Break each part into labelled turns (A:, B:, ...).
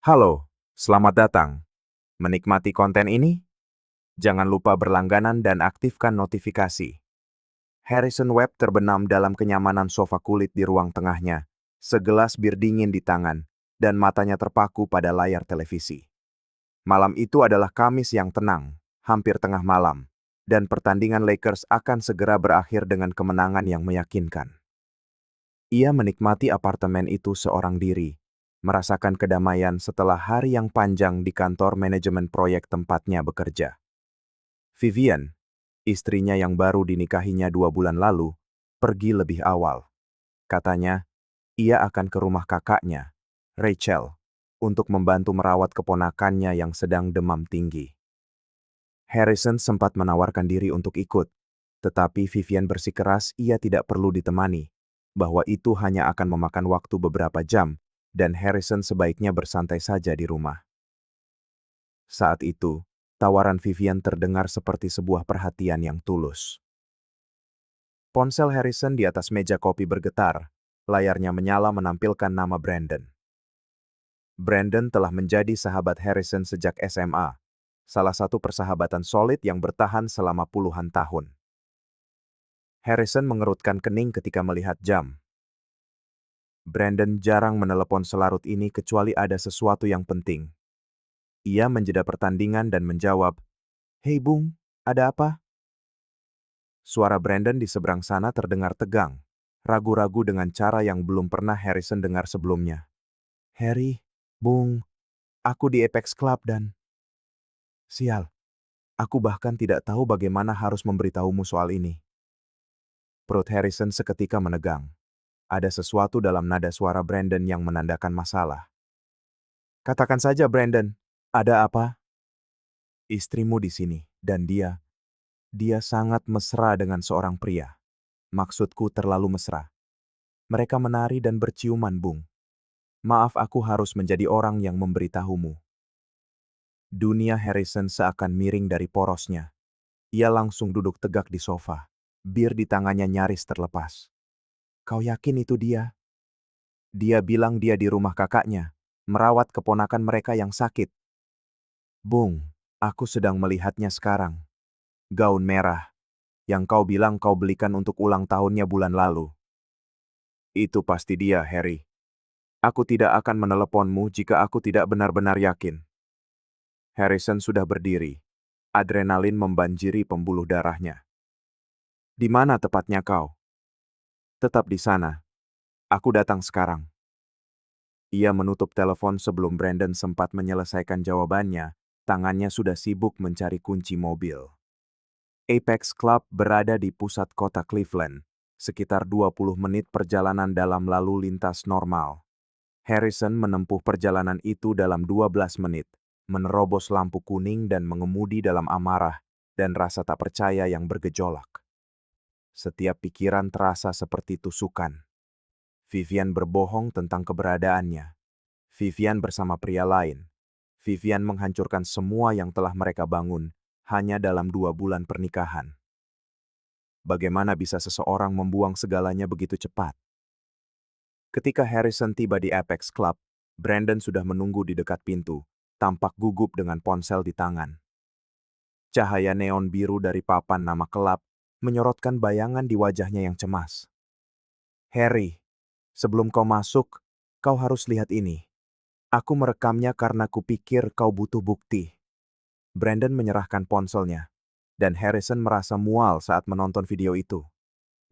A: Halo, selamat datang. Menikmati konten ini? Jangan lupa berlangganan dan aktifkan notifikasi. Harrison Webb terbenam dalam kenyamanan sofa kulit di ruang tengahnya, segelas bir dingin di tangan, dan matanya terpaku pada layar televisi. Malam itu adalah Kamis yang tenang, hampir tengah malam, dan pertandingan Lakers akan segera berakhir dengan kemenangan yang meyakinkan. Ia menikmati apartemen itu seorang diri, merasakan kedamaian setelah hari yang panjang di kantor manajemen proyek tempatnya bekerja. Vivian, istrinya yang baru dinikahinya 2 bulan lalu, pergi lebih awal. Katanya, ia akan ke rumah kakaknya, Rachel, untuk membantu merawat keponakannya yang sedang demam tinggi. Harrison sempat menawarkan diri untuk ikut, tetapi Vivian bersikeras ia tidak perlu ditemani, bahwa itu hanya akan memakan waktu beberapa jam, dan Harrison sebaiknya bersantai saja di rumah. Saat itu, tawaran Vivian terdengar seperti sebuah perhatian yang tulus. Ponsel Harrison di atas meja kopi bergetar, layarnya menyala menampilkan nama Brandon. Brandon telah menjadi sahabat Harrison sejak SMA, salah satu persahabatan solid yang bertahan selama puluhan tahun. Harrison mengerutkan kening ketika melihat jam. Brandon jarang menelepon selarut ini kecuali ada sesuatu yang penting. Ia menjeda pertandingan dan menjawab, "Hei Bung, ada apa?" Suara Brandon di seberang sana terdengar tegang, ragu-ragu dengan cara yang belum pernah Harrison dengar sebelumnya. "Harry, Bung, aku di Apex Club dan..." "Sial, aku bahkan tidak tahu bagaimana harus memberitahumu soal ini." Perut Harrison seketika menegang. Ada sesuatu dalam nada suara Brandon yang menandakan masalah. "Katakan saja, Brandon. Ada apa?" "Istrimu di sini, dan dia sangat mesra dengan seorang pria. Maksudku terlalu mesra. Mereka menari dan berciuman, Bung. Maaf aku harus menjadi orang yang memberitahumu." Dunia Harrison seakan miring dari porosnya. Ia langsung duduk tegak di sofa. Bir di tangannya nyaris terlepas. "Kau yakin itu dia?" "Dia bilang dia di rumah kakaknya, merawat keponakan mereka yang sakit." "Bung, aku sedang melihatnya sekarang. Gaun merah, yang kau bilang kau belikan untuk ulang tahunnya bulan lalu." "Itu pasti dia, Harry. Aku tidak akan meneleponmu jika aku tidak benar-benar yakin." Harrison sudah berdiri. Adrenalin membanjiri pembuluh darahnya. "Di mana tepatnya kau?" "Tetap di sana. Aku datang sekarang." Ia menutup telepon sebelum Brandon sempat menyelesaikan jawabannya. Tangannya sudah sibuk mencari kunci mobil. Apex Club berada di pusat kota Cleveland, sekitar 20 menit perjalanan dalam lalu lintas normal. Harrison menempuh perjalanan itu dalam 12 menit, menerobos lampu kuning dan mengemudi dalam amarah dan rasa tak percaya yang bergejolak. Setiap pikiran terasa seperti tusukan. Vivian berbohong tentang keberadaannya. Vivian bersama pria lain. Vivian menghancurkan semua yang telah mereka bangun hanya dalam 2 bulan pernikahan. Bagaimana bisa seseorang membuang segalanya begitu cepat? Ketika Harrison tiba di Apex Club, Brandon sudah menunggu di dekat pintu, tampak gugup dengan ponsel di tangan. Cahaya neon biru dari papan nama klub menyorotkan bayangan di wajahnya yang cemas. "Harry, sebelum kau masuk, kau harus lihat ini. Aku merekamnya karena kupikir kau butuh bukti." Brandon menyerahkan ponselnya, dan Harrison merasa mual saat menonton video itu.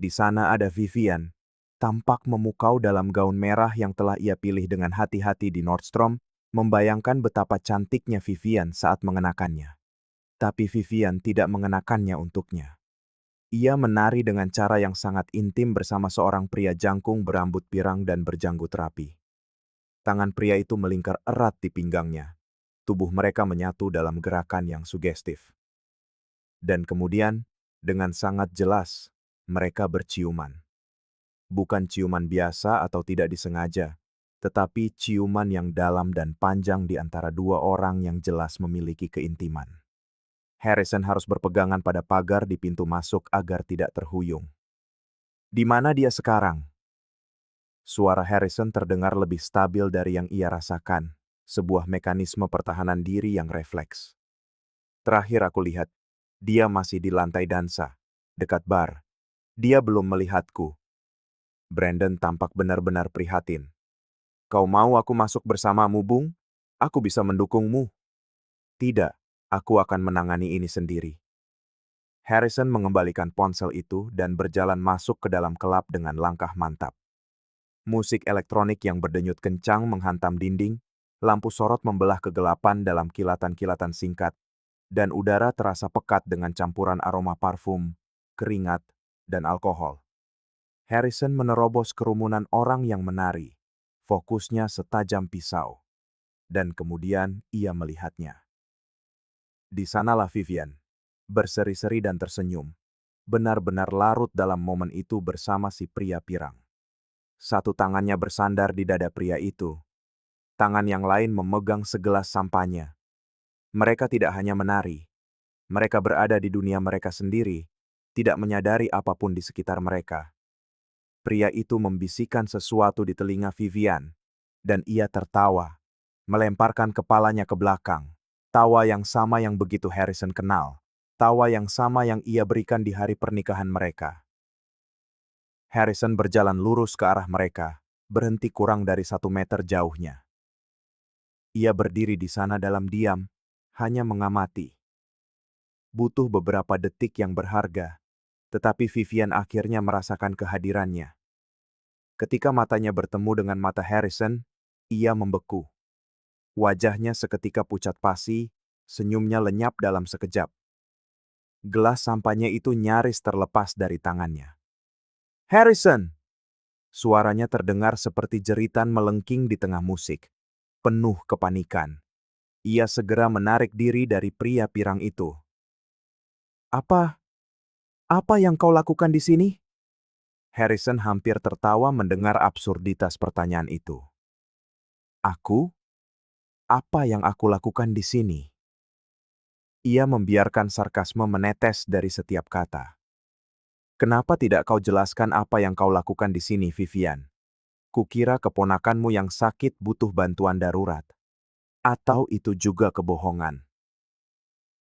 A: Di sana ada Vivian, tampak memukau dalam gaun merah yang telah ia pilih dengan hati-hati di Nordstrom, membayangkan betapa cantiknya Vivian saat mengenakannya. Tapi Vivian tidak mengenakannya untuknya. Ia menari dengan cara yang sangat intim bersama seorang pria jangkung berambut pirang dan berjanggut rapi. Tangan pria itu melingkar erat di pinggangnya. Tubuh mereka menyatu dalam gerakan yang sugestif. Dan kemudian, dengan sangat jelas, mereka berciuman. Bukan ciuman biasa atau tidak disengaja, tetapi ciuman yang dalam dan panjang di antara dua orang yang jelas memiliki keintiman. Harrison harus berpegangan pada pagar di pintu masuk agar tidak terhuyung. "Di mana dia sekarang?" Suara Harrison terdengar lebih stabil dari yang ia rasakan. sebuah mekanisme pertahanan diri yang refleks. Terakhir aku lihat, dia masih di lantai dansa, dekat bar. Dia belum melihatku. Brandon tampak benar-benar prihatin. Kau mau aku masuk bersamamu, Bung? Aku bisa mendukungmu. Tidak, aku akan menangani ini sendiri. Harrison mengembalikan ponsel itu dan berjalan masuk ke dalam kelab dengan langkah mantap. Musik elektronik yang berdenyut kencang menghantam dinding, lampu sorot membelah kegelapan dalam kilatan-kilatan singkat, dan udara terasa pekat dengan campuran aroma parfum, keringat, dan alkohol. Harrison menerobos kerumunan orang yang menari, fokusnya setajam pisau. Dan kemudian ia melihatnya. Di sanalah Vivian, berseri-seri dan tersenyum, benar-benar larut dalam momen itu bersama si pria pirang. Satu tangannya bersandar di dada pria itu, tangan yang lain memegang segelas sampahnya. Mereka tidak hanya menari, mereka berada di dunia mereka sendiri, tidak menyadari apapun di sekitar mereka. Pria itu membisikkan sesuatu di telinga Vivian, dan ia tertawa, melemparkan kepalanya ke belakang. Tawa yang sama yang begitu Harrison kenal. Tawa yang sama yang ia berikan di hari pernikahan mereka. Harrison berjalan lurus ke arah mereka, berhenti kurang dari 1 meter jauhnya. Ia berdiri di sana dalam diam, hanya mengamati. Butuh beberapa detik yang berharga, tetapi Vivian akhirnya merasakan kehadirannya. Ketika matanya bertemu dengan mata Harrison, ia membeku. Wajahnya seketika pucat pasi, senyumnya lenyap dalam sekejap. Gelas sampahnya itu nyaris terlepas dari tangannya. Harrison! Suaranya terdengar seperti jeritan melengking di tengah musik, penuh kepanikan. Ia segera menarik diri dari pria pirang itu. Apa? Apa yang kau lakukan di sini? Harrison hampir tertawa mendengar absurditas pertanyaan itu. Aku? Apa yang aku lakukan di sini? Ia membiarkan sarkasme menetes dari setiap kata. Kenapa tidak kau jelaskan apa yang kau lakukan di sini, Vivian? Kukira keponakanmu yang sakit butuh bantuan darurat. Atau itu juga kebohongan?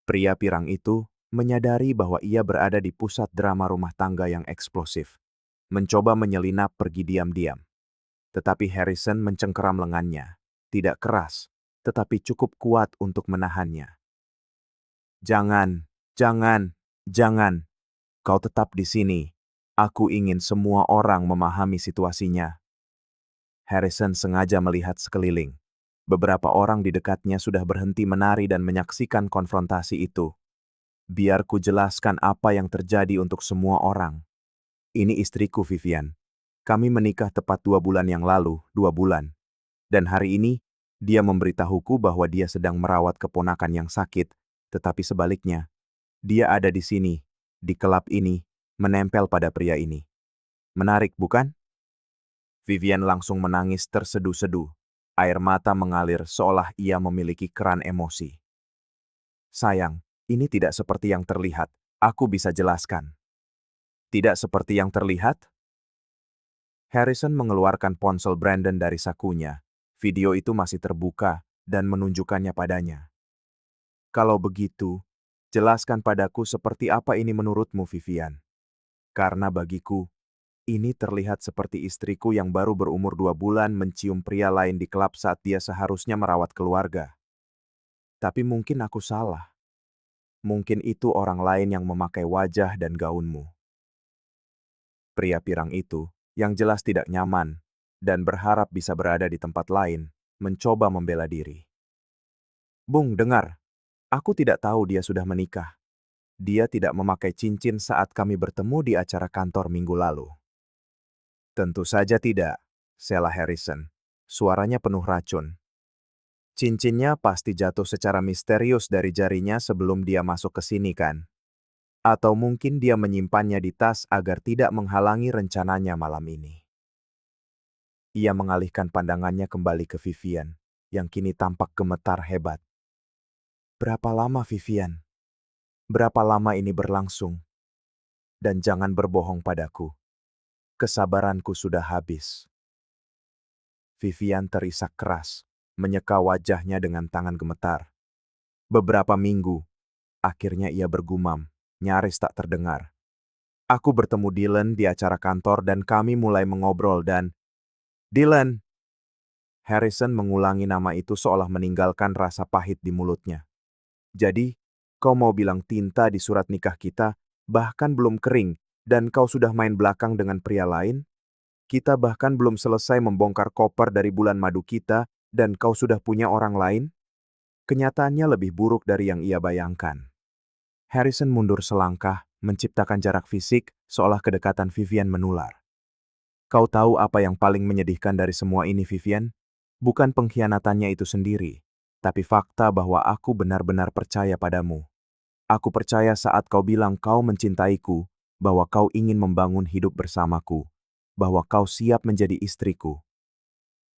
A: Pria pirang itu menyadari bahwa ia berada di pusat drama rumah tangga yang eksplosif. Mencoba menyelinap pergi diam-diam. Tetapi Harrison mencengkeram lengannya. Tidak keras, tetapi cukup kuat untuk menahannya. Jangan, jangan, jangan. Kau tetap di sini. Aku ingin semua orang memahami situasinya. Harrison sengaja melihat sekeliling. Beberapa orang di dekatnya sudah berhenti menari dan menyaksikan konfrontasi itu. Biar ku jelaskan apa yang terjadi untuk semua orang. Ini istriku, Vivian. Kami menikah tepat 2 bulan yang lalu, 2 bulan. Dan hari ini, dia memberitahuku bahwa dia sedang merawat keponakan yang sakit, tetapi sebaliknya, dia ada di sini, di kelab ini, menempel pada pria ini. Menarik, bukan? Vivian langsung menangis terseduh-seduh. Air mata mengalir seolah ia memiliki keran emosi. Sayang, ini tidak seperti yang terlihat. Aku bisa jelaskan. Tidak seperti yang terlihat? Harrison mengeluarkan ponsel Brandon dari sakunya. Video itu masih terbuka dan menunjukkannya padanya. Kalau begitu, jelaskan padaku seperti apa ini menurutmu, Vivian. Karena bagiku, ini terlihat seperti istriku yang baru berumur 2 bulan mencium pria lain di klub saat dia seharusnya merawat keluarga. Tapi mungkin aku salah. Mungkin itu orang lain yang memakai wajah dan gaunmu. Pria pirang itu, yang jelas tidak nyaman, dan berharap bisa berada di tempat lain, mencoba membela diri. Bung, dengar. Aku tidak tahu dia sudah menikah. Dia tidak memakai cincin saat kami bertemu di acara kantor minggu lalu. Tentu saja tidak, sela Harrison. Suaranya penuh racun. Cincinnya pasti jatuh secara misterius dari jarinya sebelum dia masuk ke sini kan? Atau mungkin dia menyimpannya di tas agar tidak menghalangi rencananya malam ini. Ia mengalihkan pandangannya kembali ke Vivian, yang kini tampak gemetar hebat. Berapa lama, Vivian? Berapa lama ini berlangsung? Dan jangan berbohong padaku. Kesabaranku sudah habis. Vivian terisak keras. menyeka wajahnya dengan tangan gemetar. Beberapa minggu, akhirnya ia bergumam, nyaris tak terdengar. Aku bertemu Dylan di acara kantor dan kami mulai mengobrol dan... Dylan! Harrison mengulangi nama itu seolah meninggalkan rasa pahit di mulutnya. Jadi, kau mau bilang tinta di surat nikah kita bahkan belum kering dan kau sudah main belakang dengan pria lain? Kita bahkan belum selesai membongkar koper dari bulan madu kita dan kau sudah punya orang lain? Kenyataannya lebih buruk dari yang ia bayangkan. Harrison mundur selangkah, menciptakan jarak fisik seolah kedekatan Vivian menular. Kau tahu apa yang paling menyedihkan dari semua ini, Vivian? Bukan pengkhianatannya itu sendiri, tapi fakta bahwa aku benar-benar percaya padamu. Aku percaya saat kau bilang kau mencintaiku, bahwa kau ingin membangun hidup bersamaku, bahwa kau siap menjadi istriku.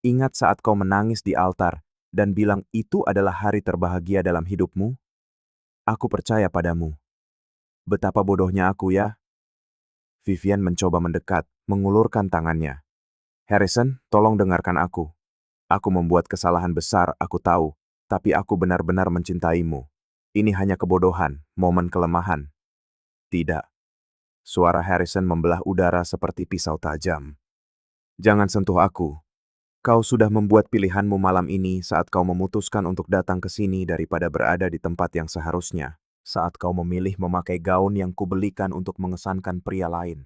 A: Ingat saat kau menangis di altar dan bilang itu adalah hari terbahagia dalam hidupmu? Aku percaya padamu. Betapa bodohnya aku ya. Vivian mencoba mendekat, mengulurkan tangannya. Harrison, tolong dengarkan aku. Aku membuat kesalahan besar, aku tahu, tapi aku benar-benar mencintaimu. Ini hanya kebodohan, momen kelemahan. Tidak. Suara Harrison membelah udara seperti pisau tajam. Jangan sentuh aku. Kau sudah membuat pilihanmu malam ini saat kau memutuskan untuk datang ke sini daripada berada di tempat yang seharusnya. Saat kau memilih memakai gaun yang kubelikan untuk mengesankan pria lain.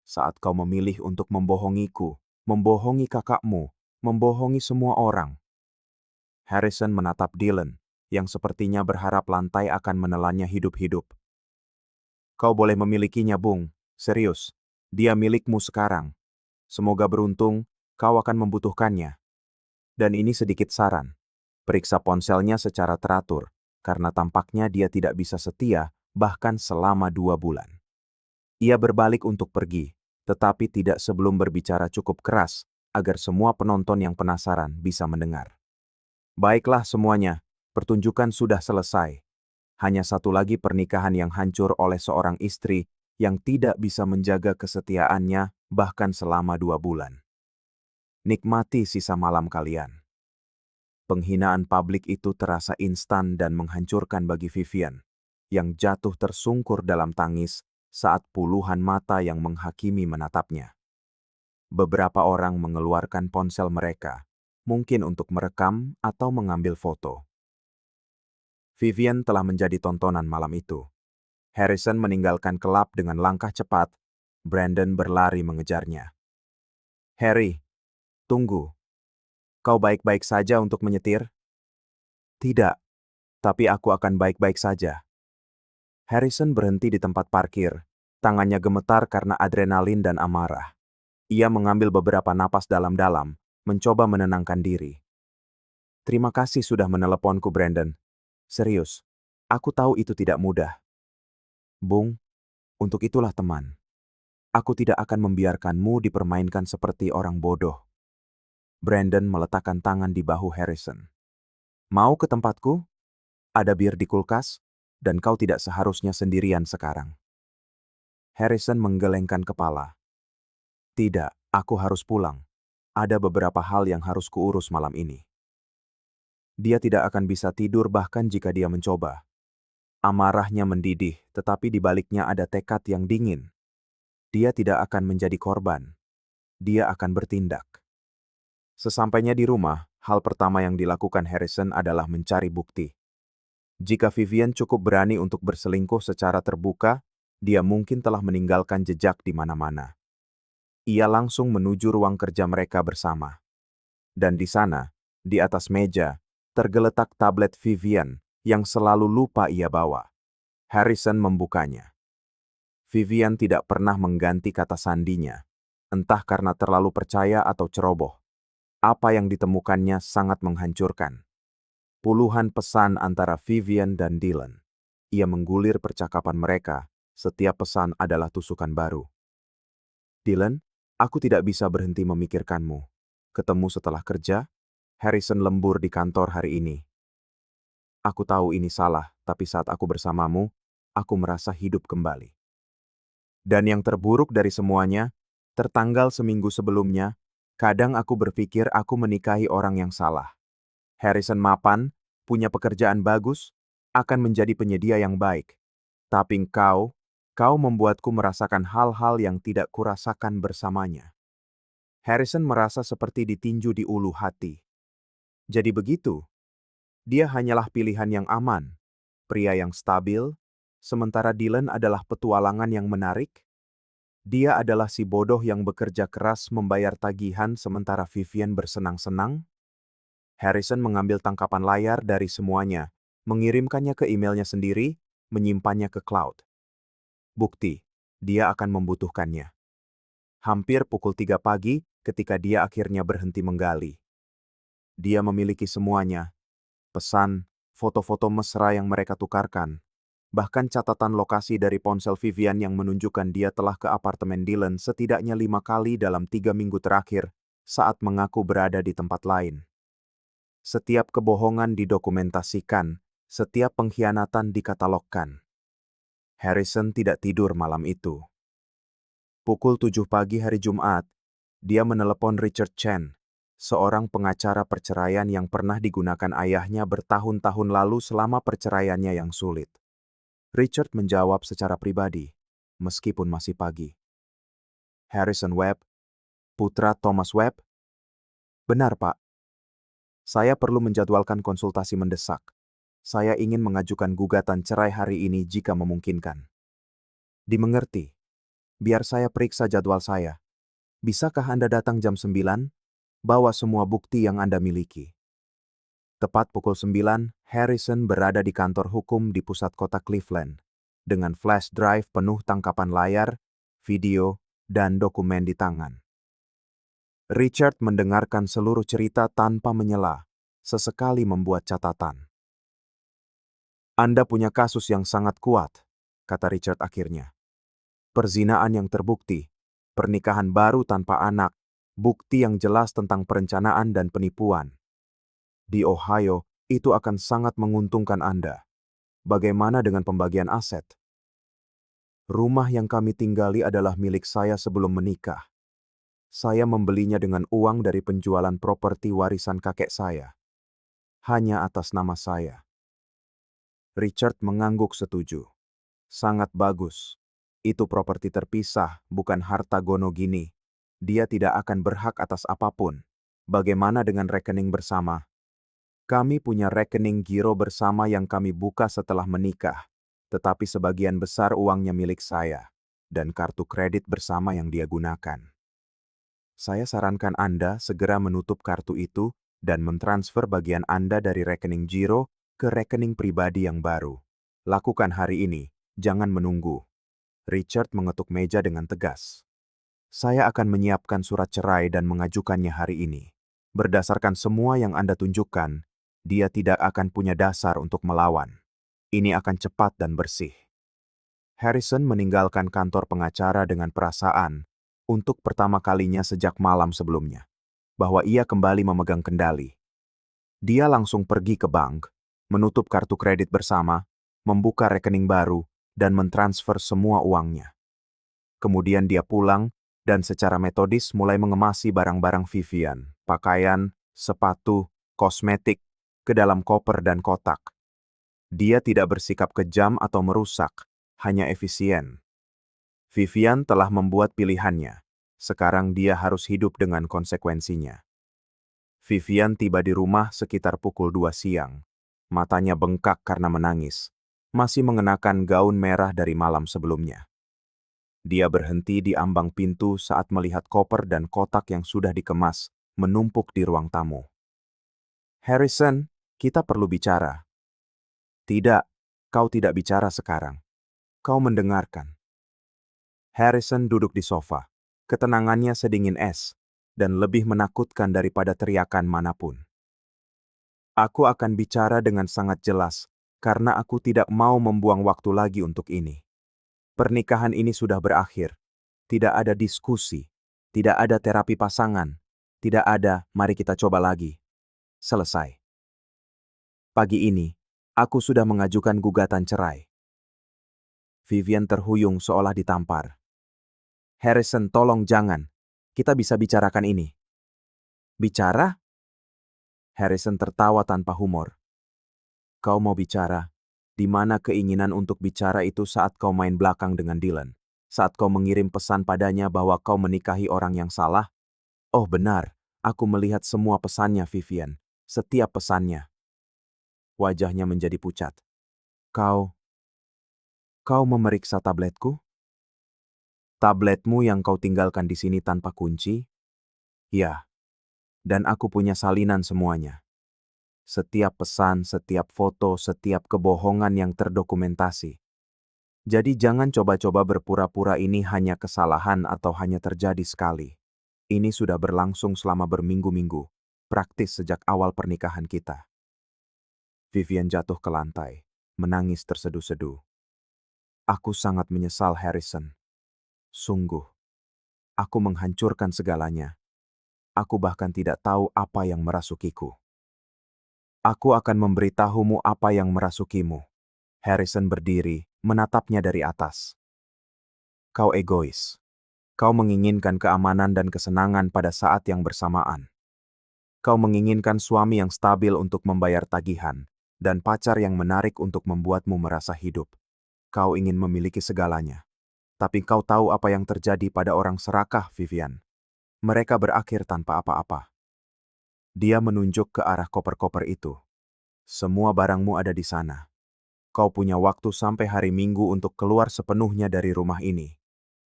A: Saat kau memilih untuk membohongiku, membohongi kakakmu, membohongi semua orang. Harrison menatap Dylan, yang sepertinya berharap lantai akan menelannya hidup-hidup. Kau boleh memilikinya, Bung. Serius. Dia milikmu sekarang. Semoga beruntung, kau akan membutuhkannya. Dan ini sedikit saran. Periksa ponselnya secara teratur, karena tampaknya dia tidak bisa setia, bahkan selama 2 bulan. Ia berbalik untuk pergi, tetapi tidak sebelum berbicara cukup keras, agar semua penonton yang penasaran bisa mendengar. Baiklah semuanya, pertunjukan sudah selesai. Hanya satu lagi pernikahan yang hancur oleh seorang istri yang tidak bisa menjaga kesetiaannya bahkan selama 2 bulan. Nikmati sisa malam kalian. Penghinaan publik itu terasa instan dan menghancurkan bagi Vivian, yang jatuh tersungkur dalam tangis saat puluhan mata yang menghakimi menatapnya. Beberapa orang mengeluarkan ponsel mereka, mungkin untuk merekam atau mengambil foto. Vivian telah menjadi tontonan malam itu. Harrison meninggalkan kelab dengan langkah cepat. Brandon berlari mengejarnya. Harry, tunggu. Kau baik-baik saja untuk menyetir? Tidak, tapi aku akan baik-baik saja. Harrison berhenti di tempat parkir. Tangannya gemetar karena adrenalin dan amarah. Ia mengambil beberapa napas dalam-dalam, mencoba menenangkan diri. Terima kasih sudah meneleponku, Brandon. Serius, aku tahu itu tidak mudah. Bung, untuk itulah teman. Aku tidak akan membiarkanmu dipermainkan seperti orang bodoh. Brandon meletakkan tangan di bahu Harrison. Mau ke tempatku? Ada bir di kulkas, dan kau tidak seharusnya sendirian sekarang. Harrison menggelengkan kepala. Tidak, aku harus pulang. Ada beberapa hal yang harus kuurus malam ini. Dia tidak akan bisa tidur bahkan jika dia mencoba. Amarahnya mendidih, tetapi di baliknya ada tekad yang dingin. Dia tidak akan menjadi korban. Dia akan bertindak. Sesampainya di rumah, hal pertama yang dilakukan Harrison adalah mencari bukti. Jika Vivian cukup berani untuk berselingkuh secara terbuka, dia mungkin telah meninggalkan jejak di mana-mana. Ia langsung menuju ruang kerja mereka bersama. Dan di sana, di atas meja, tergeletak tablet Vivian yang selalu lupa ia bawa. Harrison membukanya. Vivian tidak pernah mengganti kata sandinya, entah karena terlalu percaya atau ceroboh. Apa yang ditemukannya sangat menghancurkan. Puluhan pesan antara Vivian dan Dylan. Ia menggulir percakapan mereka, setiap pesan adalah tusukan baru. Dylan, aku tidak bisa berhenti memikirkanmu. Ketemu setelah kerja, Harrison lembur di kantor hari ini. Aku tahu ini salah, tapi saat aku bersamamu, aku merasa hidup kembali. Dan yang terburuk dari semuanya, tertanggal seminggu sebelumnya, kadang aku berpikir aku menikahi orang yang salah. Harrison mapan, punya pekerjaan bagus, akan menjadi penyedia yang baik. Tapi kau membuatku merasakan hal-hal yang tidak kurasakan bersamanya. Harrison merasa seperti ditinju di ulu hati. Jadi begitu, dia hanyalah pilihan yang aman, pria yang stabil, sementara Dylan adalah petualangan yang menarik. Dia adalah si bodoh yang bekerja keras membayar tagihan sementara Vivian bersenang-senang. Harrison mengambil tangkapan layar dari semuanya, mengirimkannya ke emailnya sendiri, menyimpannya ke cloud. Bukti, dia akan membutuhkannya. Hampir pukul 3 pagi ketika dia akhirnya berhenti menggali. Dia memiliki semuanya, pesan, foto-foto mesra yang mereka tukarkan, bahkan catatan lokasi dari ponsel Vivian yang menunjukkan dia telah ke apartemen Dylan setidaknya 5 kali dalam 3 minggu terakhir saat mengaku berada di tempat lain. Setiap kebohongan didokumentasikan, setiap pengkhianatan dikatalogkan. Harrison tidak tidur malam itu. Pukul 7 pagi hari Jumat, dia menelepon Richard Chen, seorang pengacara perceraian yang pernah digunakan ayahnya bertahun-tahun lalu selama perceraiannya yang sulit. Richard menjawab secara pribadi, meskipun masih pagi. Harrison Webb, putra Thomas Webb? Benar, Pak. Saya perlu menjadwalkan konsultasi mendesak. Saya ingin mengajukan gugatan cerai hari ini jika memungkinkan. Dimengerti. Biar saya periksa jadwal saya. Bisakah Anda datang jam 9? Bawa semua bukti yang Anda miliki. Tepat pukul 9, Harrison berada di kantor hukum di pusat kota Cleveland, dengan flash drive penuh tangkapan layar, video, dan dokumen di tangan. Richard mendengarkan seluruh cerita tanpa menyela, sesekali membuat catatan. Anda punya kasus yang sangat kuat, kata Richard akhirnya. Perzinaan yang terbukti, pernikahan baru tanpa anak, bukti yang jelas tentang perencanaan dan penipuan. Di Ohio, itu akan sangat menguntungkan Anda. Bagaimana dengan pembagian aset? Rumah yang kami tinggali adalah milik saya sebelum menikah. Saya membelinya dengan uang dari penjualan properti warisan kakek saya. Hanya atas nama saya. Richard mengangguk setuju. Sangat bagus. Itu properti terpisah, bukan harta gono gini. Dia tidak akan berhak atas apapun. Bagaimana dengan rekening bersama? Kami punya rekening giro bersama yang kami buka setelah menikah, tetapi sebagian besar uangnya milik saya, dan kartu kredit bersama yang dia gunakan. Saya sarankan Anda segera menutup kartu itu dan mentransfer bagian Anda dari rekening giro ke rekening pribadi yang baru. Lakukan hari ini, jangan menunggu. Richard mengetuk meja dengan tegas. Saya akan menyiapkan surat cerai dan mengajukannya hari ini. Berdasarkan semua yang Anda tunjukkan, dia tidak akan punya dasar untuk melawan. Ini akan cepat dan bersih. Harrison meninggalkan kantor pengacara dengan perasaan, untuk pertama kalinya sejak malam sebelumnya, bahwa ia kembali memegang kendali. Dia langsung pergi ke bank, menutup kartu kredit bersama, membuka rekening baru, dan mentransfer semua uangnya. Kemudian dia pulang, dan secara metodis mulai mengemasi barang-barang Vivian, pakaian, sepatu, kosmetik, ke dalam koper dan kotak. Dia tidak bersikap kejam atau merusak, hanya efisien. Vivian telah membuat pilihannya. Sekarang dia harus hidup dengan konsekuensinya. Vivian tiba di rumah sekitar pukul 2 siang. Matanya bengkak karena menangis. Masih mengenakan gaun merah dari malam sebelumnya. Dia berhenti di ambang pintu saat melihat koper dan kotak yang sudah dikemas, menumpuk di ruang tamu. Harrison, kita perlu bicara. Tidak, kau tidak bicara sekarang. Kau mendengarkan. Harrison duduk di sofa. Ketenangannya sedingin es, dan lebih menakutkan daripada teriakan manapun. Aku akan bicara dengan sangat jelas, karena aku tidak mau membuang waktu lagi untuk ini. Pernikahan ini sudah berakhir. Tidak ada diskusi, tidak ada terapi pasangan, tidak ada mari kita coba lagi. Selesai. Pagi ini, aku sudah mengajukan gugatan cerai. Vivian terhuyung seolah ditampar. Harrison, tolong jangan. Kita bisa bicarakan ini. Bicara? Harrison tertawa tanpa humor. Kau mau bicara? Di mana keinginan untuk bicara itu saat kau main belakang dengan Dylan? Saat kau mengirim pesan padanya bahwa kau menikahi orang yang salah? Oh benar, aku melihat semua pesannya Vivian. Setiap pesannya. Wajahnya menjadi pucat. Kau memeriksa tabletku? Tabletmu yang kau tinggalkan di sini tanpa kunci? Ya, dan aku punya salinan semuanya. Setiap pesan, setiap foto, setiap kebohongan yang terdokumentasi. Jadi jangan coba-coba berpura-pura ini hanya kesalahan atau hanya terjadi sekali. Ini sudah berlangsung selama berminggu-minggu, praktis sejak awal pernikahan kita. Vivian jatuh ke lantai, menangis terseduh-seduh. Aku sangat menyesal, Harrison. Sungguh, aku menghancurkan segalanya. Aku bahkan tidak tahu apa yang merasukiku. Aku akan memberitahumu apa yang merasukimu. Harrison berdiri, menatapnya dari atas. Kau egois. Kau menginginkan keamanan dan kesenangan pada saat yang bersamaan. Kau menginginkan suami yang stabil untuk membayar tagihan, dan pacar yang menarik untuk membuatmu merasa hidup. Kau ingin memiliki segalanya. Tapi kau tahu apa yang terjadi pada orang serakah, Vivian. Mereka berakhir tanpa apa-apa. Dia menunjuk ke arah koper-koper itu. Semua barangmu ada di sana. Kau punya waktu sampai hari Minggu untuk keluar sepenuhnya dari rumah ini.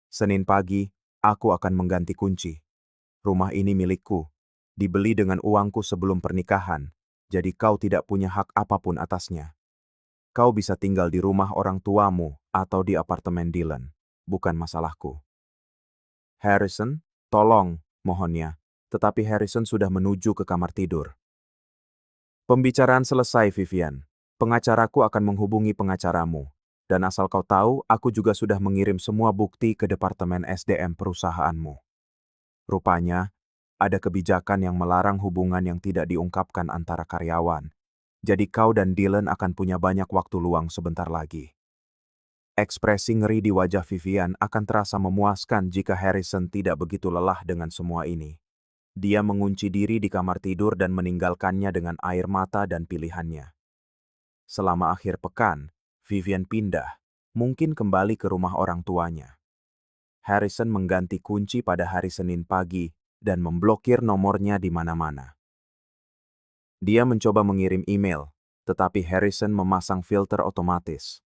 A: Senin pagi, aku akan mengganti kunci. Rumah ini milikku. Dibeli dengan uangku sebelum pernikahan, jadi kau tidak punya hak apapun atasnya. Kau bisa tinggal di rumah orang tuamu atau di apartemen Dylan. Bukan masalahku. Harrison, tolong, mohonnya. Tetapi Harrison sudah menuju ke kamar tidur. Pembicaraan selesai, Vivian. Pengacaraku akan menghubungi pengacaramu. Dan asal kau tahu, aku juga sudah mengirim semua bukti ke Departemen SDM perusahaanmu. Rupanya, ada kebijakan yang melarang hubungan yang tidak diungkapkan antara karyawan. Jadi kau dan Dylan akan punya banyak waktu luang sebentar lagi. Ekspresi ngeri di wajah Vivian akan terasa memuaskan jika Harrison tidak begitu lelah dengan semua ini. Dia mengunci diri di kamar tidur dan meninggalkannya dengan air mata dan pilihannya. Selama akhir pekan, Vivian pindah, mungkin kembali ke rumah orang tuanya. Harrison mengganti kunci pada hari Senin pagi dan memblokir nomornya di mana-mana. Dia mencoba mengirim email, tetapi Harrison memasang filter otomatis.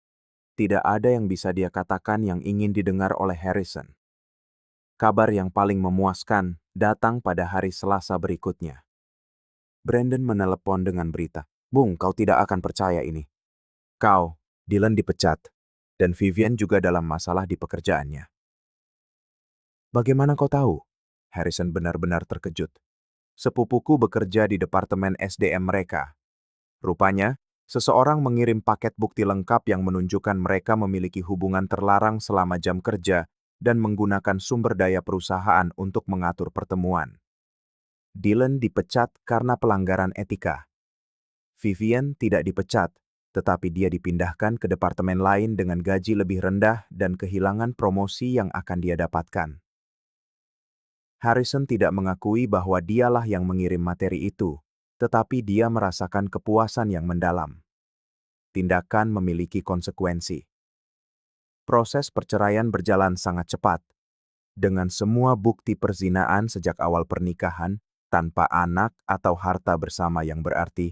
A: Tidak ada yang bisa dia katakan yang ingin didengar oleh Harrison. Kabar yang paling memuaskan datang pada hari Selasa berikutnya. Brandon menelepon dengan berita, "Bung, kau tidak akan percaya ini. Dylan dipecat, dan Vivian juga dalam masalah di pekerjaannya." "Bagaimana kau tahu?" Harrison benar-benar terkejut. "Sepupuku bekerja di departemen SDM mereka. Rupanya, seseorang mengirim paket bukti lengkap yang menunjukkan mereka memiliki hubungan terlarang selama jam kerja dan menggunakan sumber daya perusahaan untuk mengatur pertemuan. Dylan dipecat karena pelanggaran etika. Vivian tidak dipecat, tetapi dia dipindahkan ke departemen lain dengan gaji lebih rendah dan kehilangan promosi yang akan dia dapatkan. Harrison tidak mengakui bahwa dialah yang mengirim materi itu, tetapi dia merasakan kepuasan yang mendalam. Tindakan memiliki konsekuensi. Proses perceraian berjalan sangat cepat. Dengan semua bukti perzinaan sejak awal pernikahan, tanpa anak atau harta bersama yang berarti,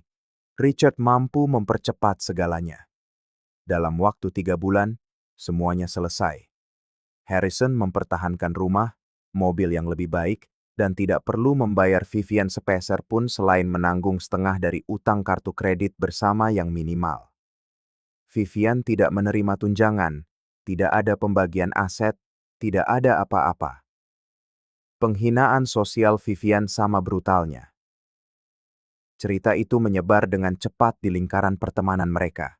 A: Richard mampu mempercepat segalanya. Dalam waktu 3 bulan, semuanya selesai. Harrison mempertahankan rumah, mobil yang lebih baik, dan tidak perlu membayar Vivian sepeser pun selain menanggung setengah dari utang kartu kredit bersama yang minimal. Vivian tidak menerima tunjangan, tidak ada pembagian aset, tidak ada apa-apa. Penghinaan sosial Vivian sama brutalnya. Cerita itu menyebar dengan cepat di lingkaran pertemanan mereka.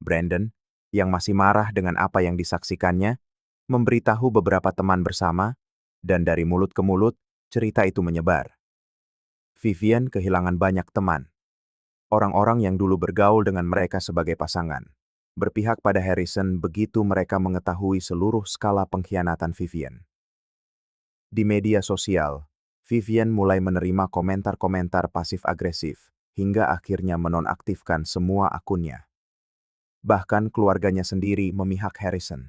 A: Brandon, yang masih marah dengan apa yang disaksikannya, memberitahu beberapa teman bersama, dan dari mulut ke mulut, cerita itu menyebar. Vivian kehilangan banyak teman. Orang-orang yang dulu bergaul dengan mereka sebagai pasangan, berpihak pada Harrison begitu mereka mengetahui seluruh skala pengkhianatan Vivian. Di media sosial, Vivian mulai menerima komentar-komentar pasif-agresif, hingga akhirnya menonaktifkan semua akunnya. Bahkan keluarganya sendiri memihak Harrison.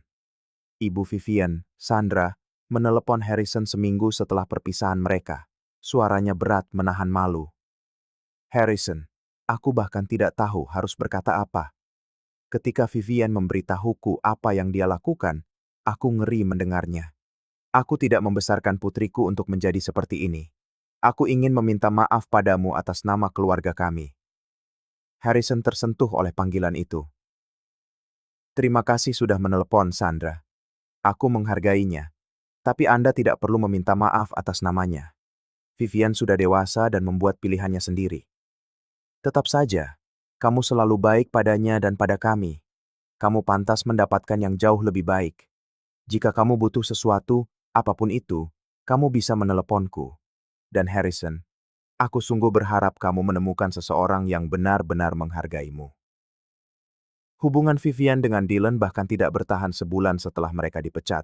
A: Ibu Vivian, Sandra, menelepon Harrison seminggu setelah perpisahan mereka. Suaranya berat menahan malu. Harrison, aku bahkan tidak tahu harus berkata apa. Ketika Vivian memberitahuku apa yang dia lakukan, aku ngeri mendengarnya. Aku tidak membesarkan putriku untuk menjadi seperti ini. Aku ingin meminta maaf padamu atas nama keluarga kami. Harrison tersentuh oleh panggilan itu. Terima kasih sudah menelepon, Sandra. Aku menghargainya. Tapi Anda tidak perlu meminta maaf atas namanya. Vivian sudah dewasa dan membuat pilihannya sendiri. Tetap saja, kamu selalu baik padanya dan pada kami. Kamu pantas mendapatkan yang jauh lebih baik. Jika kamu butuh sesuatu, apapun itu, kamu bisa meneleponku. Dan Harrison, aku sungguh berharap kamu menemukan seseorang yang benar-benar menghargaimu. Hubungan Vivian dengan Dylan bahkan tidak bertahan sebulan setelah mereka dipecat.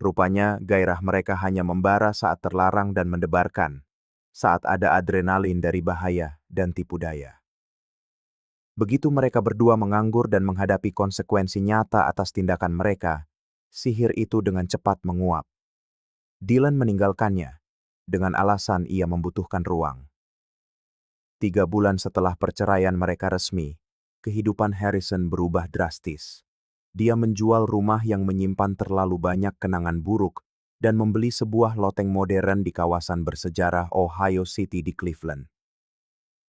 A: Rupanya gairah mereka hanya membara saat terlarang dan mendebarkan, saat ada adrenalin dari bahaya dan tipu daya. Begitu mereka berdua menganggur dan menghadapi konsekuensi nyata atas tindakan mereka, sihir itu dengan cepat menguap. Dylan meninggalkannya, dengan alasan ia membutuhkan ruang. 3 bulan setelah perceraian mereka resmi, kehidupan Harrison berubah drastis. Dia menjual rumah yang menyimpan terlalu banyak kenangan buruk dan membeli sebuah loteng modern di kawasan bersejarah Ohio City di Cleveland.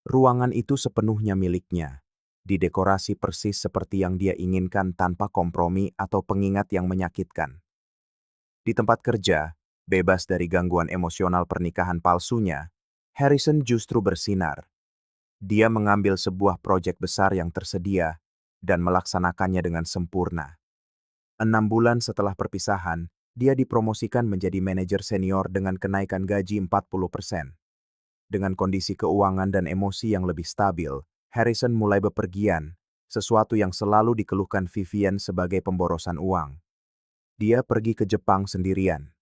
A: Ruangan itu sepenuhnya miliknya, didekorasi persis seperti yang dia inginkan tanpa kompromi atau pengingat yang menyakitkan. Di tempat kerja, bebas dari gangguan emosional pernikahan palsunya, Harrison justru bersinar. Dia mengambil sebuah proyek besar yang tersedia dan melaksanakannya dengan sempurna. 6 bulan setelah perpisahan, dia dipromosikan menjadi manajer senior dengan kenaikan gaji 40%. Dengan kondisi keuangan dan emosi yang lebih stabil, Harrison mulai bepergian, sesuatu yang selalu dikeluhkan Vivian sebagai pemborosan uang. Dia pergi ke Jepang sendirian,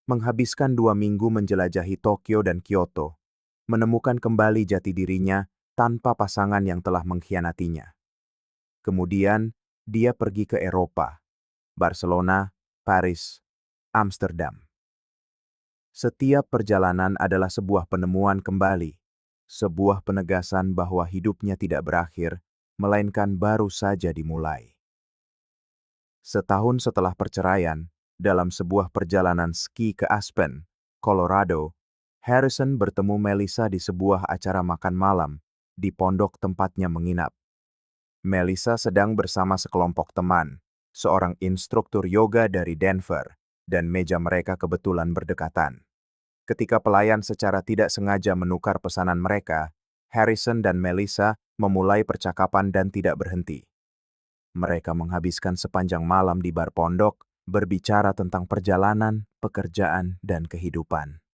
A: menghabiskan 2 minggu menjelajahi Tokyo dan Kyoto, menemukan kembali jati dirinya tanpa pasangan yang telah mengkhianatinya. Kemudian, dia pergi ke Eropa, Barcelona, Paris, Amsterdam. Setiap perjalanan adalah sebuah penemuan kembali, sebuah penegasan bahwa hidupnya tidak berakhir, melainkan baru saja dimulai. Setahun setelah perceraian, dalam sebuah perjalanan ski ke Aspen, Colorado, Harrison bertemu Melissa di sebuah acara makan malam di pondok tempatnya menginap. Melissa sedang bersama sekelompok teman, seorang instruktur yoga dari Denver, dan meja mereka kebetulan berdekatan. Ketika pelayan secara tidak sengaja menukar pesanan mereka, Harrison dan Melissa memulai percakapan dan tidak berhenti. Mereka menghabiskan sepanjang malam di bar pondok, berbicara tentang perjalanan, pekerjaan, dan kehidupan.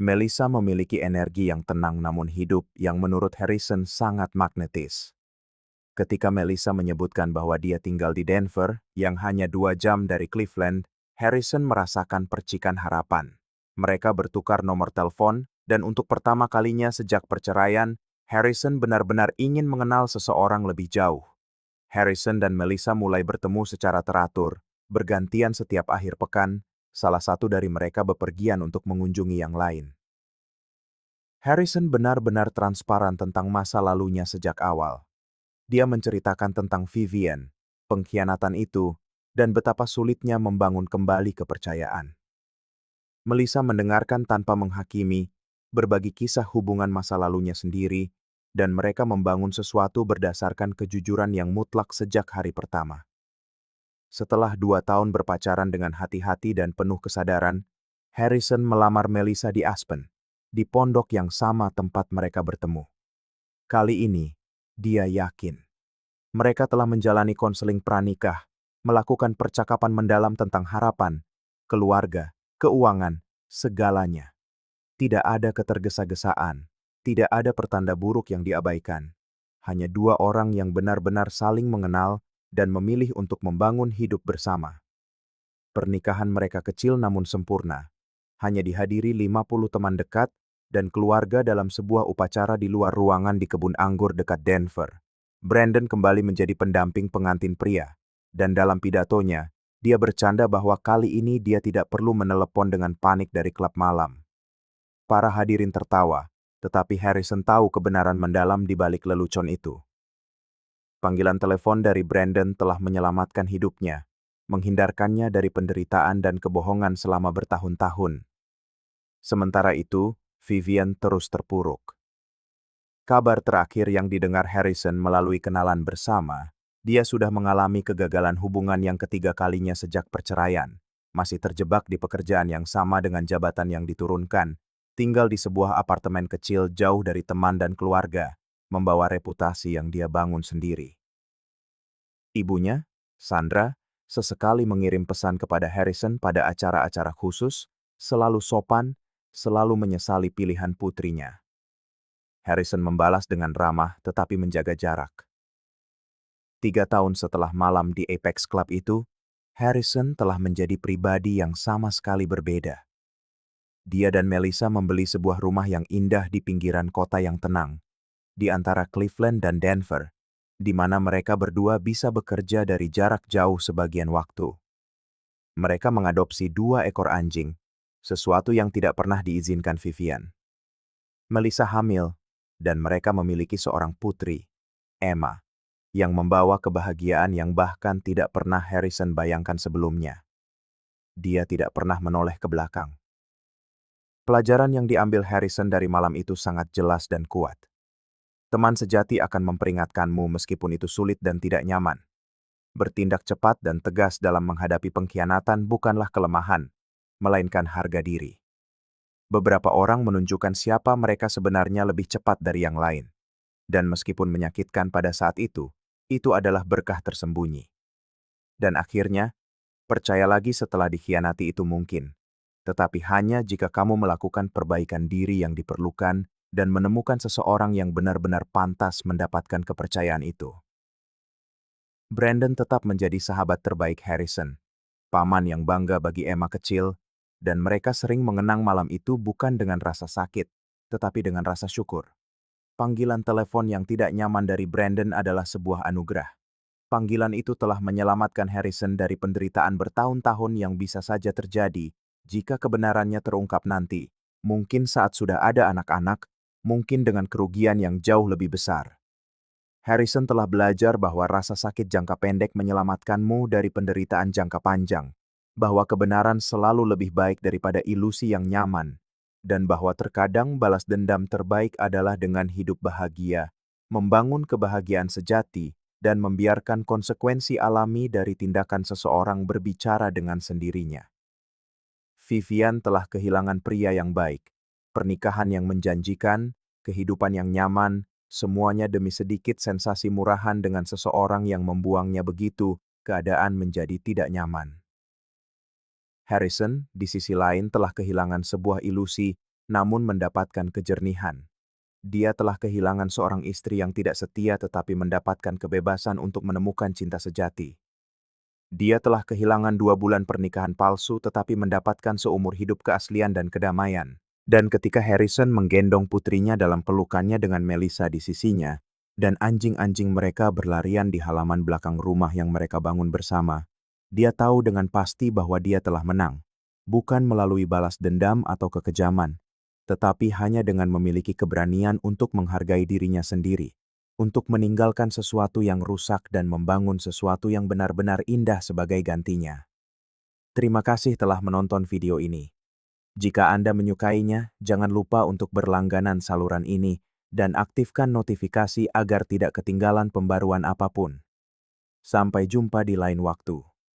A: Melissa memiliki energi yang tenang namun hidup yang menurut Harrison sangat magnetis. Ketika Melissa menyebutkan bahwa dia tinggal di Denver, yang hanya 2 jam dari Cleveland, Harrison merasakan percikan harapan. Mereka bertukar nomor telepon, dan untuk pertama kalinya sejak perceraian, Harrison benar-benar ingin mengenal seseorang lebih jauh. Harrison dan Melissa mulai bertemu secara teratur, bergantian setiap akhir pekan, salah satu dari mereka bepergian untuk mengunjungi yang lain. Harrison benar-benar transparan tentang masa lalunya sejak awal. Dia menceritakan tentang Vivian, pengkhianatan itu, dan betapa sulitnya membangun kembali kepercayaan. Melissa mendengarkan tanpa menghakimi, berbagi kisah hubungan masa lalunya sendiri, dan mereka membangun sesuatu berdasarkan kejujuran yang mutlak sejak hari pertama. Setelah 2 tahun berpacaran dengan hati-hati dan penuh kesadaran, Harrison melamar Melissa di Aspen, di pondok yang sama tempat mereka bertemu. Kali ini, dia yakin mereka telah menjalani konseling pranikah, melakukan percakapan mendalam tentang harapan, keluarga, keuangan, segalanya. Tidak ada ketergesa-gesaan, tidak ada pertanda buruk yang diabaikan. Hanya 2 orang yang benar-benar saling mengenal dan memilih untuk membangun hidup bersama. Pernikahan mereka kecil namun sempurna. hanya dihadiri 50 teman dekat dan keluarga dalam sebuah upacara di luar ruangan di kebun anggur dekat Denver. Brandon kembali menjadi pendamping pengantin pria, dan dalam pidatonya, dia bercanda bahwa kali ini dia tidak perlu menelepon dengan panik dari klub malam. Para hadirin tertawa, tetapi Harrison tahu kebenaran mendalam di balik lelucon itu. Panggilan telepon dari Brandon telah menyelamatkan hidupnya, menghindarkannya dari penderitaan dan kebohongan selama bertahun-tahun. Sementara itu, Vivian terus terpuruk. Kabar terakhir yang didengar Harrison melalui kenalan bersama, dia sudah mengalami kegagalan hubungan yang ketiga kalinya sejak perceraian, masih terjebak di pekerjaan yang sama dengan jabatan yang diturunkan, tinggal di sebuah apartemen kecil jauh dari teman dan keluarga, membawa reputasi yang dia bangun sendiri. Ibunya, Sandra, sesekali mengirim pesan kepada Harrison pada acara-acara khusus, selalu sopan, selalu menyesali pilihan putrinya. Harrison membalas dengan ramah tetapi menjaga jarak. 3 tahun setelah malam di Apex Club itu, Harrison telah menjadi pribadi yang sama sekali berbeda. Dia dan Melissa membeli sebuah rumah yang indah di pinggiran kota yang tenang, di antara Cleveland dan Denver, di mana mereka berdua bisa bekerja dari jarak jauh sebagian waktu. Mereka mengadopsi 2 ekor anjing, sesuatu yang tidak pernah diizinkan Vivian. Melissa hamil, dan mereka memiliki seorang putri, Emma, yang membawa kebahagiaan yang bahkan tidak pernah Harrison bayangkan sebelumnya. Dia tidak pernah menoleh ke belakang. Pelajaran yang diambil Harrison dari malam itu sangat jelas dan kuat. Teman sejati akan memperingatkanmu meskipun itu sulit dan tidak nyaman. Bertindak cepat dan tegas dalam menghadapi pengkhianatan bukanlah kelemahan, melainkan harga diri. Beberapa orang menunjukkan siapa mereka sebenarnya lebih cepat dari yang lain. Dan meskipun menyakitkan pada saat itu adalah berkah tersembunyi. Dan akhirnya, percaya lagi setelah dikhianati itu mungkin. Tetapi hanya jika kamu melakukan perbaikan diri yang diperlukan dan menemukan seseorang yang benar-benar pantas mendapatkan kepercayaan itu. Brandon tetap menjadi sahabat terbaik Harrison, paman yang bangga bagi Emma kecil, dan mereka sering mengenang malam itu bukan dengan rasa sakit, tetapi dengan rasa syukur. Panggilan telepon yang tidak nyaman dari Brandon adalah sebuah anugerah. Panggilan itu telah menyelamatkan Harrison dari penderitaan bertahun-tahun yang bisa saja terjadi jika kebenarannya terungkap nanti, mungkin saat sudah ada anak-anak, mungkin dengan kerugian yang jauh lebih besar. Harrison telah belajar bahwa rasa sakit jangka pendek menyelamatkanmu dari penderitaan jangka panjang, bahwa kebenaran selalu lebih baik daripada ilusi yang nyaman, dan bahwa terkadang balas dendam terbaik adalah dengan hidup bahagia, membangun kebahagiaan sejati, dan membiarkan konsekuensi alami dari tindakan seseorang berbicara dengan sendirinya. Vivian telah kehilangan pria yang baik, pernikahan yang menjanjikan, kehidupan yang nyaman, semuanya demi sedikit sensasi murahan dengan seseorang yang membuangnya begitu, keadaan menjadi tidak nyaman. Harrison, di sisi lain, telah kehilangan sebuah ilusi, namun mendapatkan kejernihan. Dia telah kehilangan seorang istri yang tidak setia tetapi mendapatkan kebebasan untuk menemukan cinta sejati. Dia telah kehilangan 2 bulan pernikahan palsu tetapi mendapatkan seumur hidup keaslian dan kedamaian. Dan ketika Harrison menggendong putrinya dalam pelukannya dengan Melissa di sisinya, dan anjing-anjing mereka berlarian di halaman belakang rumah yang mereka bangun bersama, dia tahu dengan pasti bahwa dia telah menang, bukan melalui balas dendam atau kekejaman, tetapi hanya dengan memiliki keberanian untuk menghargai dirinya sendiri, untuk meninggalkan sesuatu yang rusak dan membangun sesuatu yang benar-benar indah sebagai gantinya. Terima kasih telah menonton video ini. Jika Anda menyukainya, jangan lupa untuk berlangganan saluran ini dan aktifkan notifikasi agar tidak ketinggalan pembaruan apapun. Sampai jumpa di lain waktu.